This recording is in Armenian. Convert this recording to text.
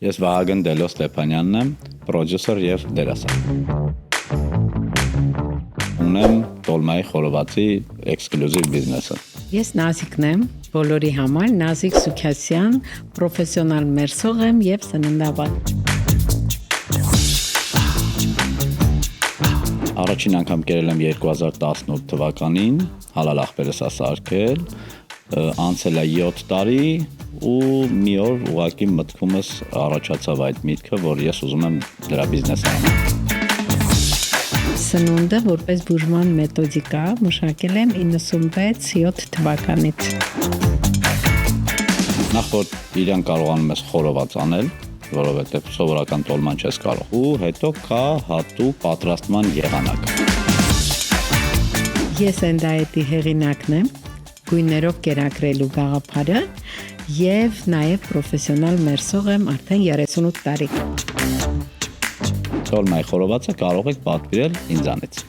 Ես Վահագն Դելո Ստեփանյանն եմ, պրոդյուսեր եւ դերասան։ Ունեմ տոլմայի խորովածի էքսկլյուզիվ բիզնեսը։ Ես Նազիկն եմ, բոլորի համար Նազիկ Սուքասյան, պրոֆեսիոնալ մերսող եմ եւ սննդավար։ Առաջին անգամ կերել եմ 2018 թվականին, հալալ աղբերս ասարկել, անցել է 7 տարի ու մի օր ուղղակի մտքումս առաջացավ այդ միտքը, որ ես ուզում եմ դրա բիզնես անել։ Սնունդը որպես բուժման մեթոդիկա մշակել եմ 96-7 թվականից։ Նախ որ իրեն կարողանում ես խորոված անել, որովհետև սովորական տոլման չես կարող, ու հետո կա հատուկ պատրաստման եղանակ։ Ես այն դայետի հեղինակն եմ, գույներով կերակրելու գաղափարը եւ նաեւ պրոֆեսիոնալ մերսող եմ արդեն 38 տարի։ Տոլմայի խորովածը կարող եք պատվիրել ինձանից։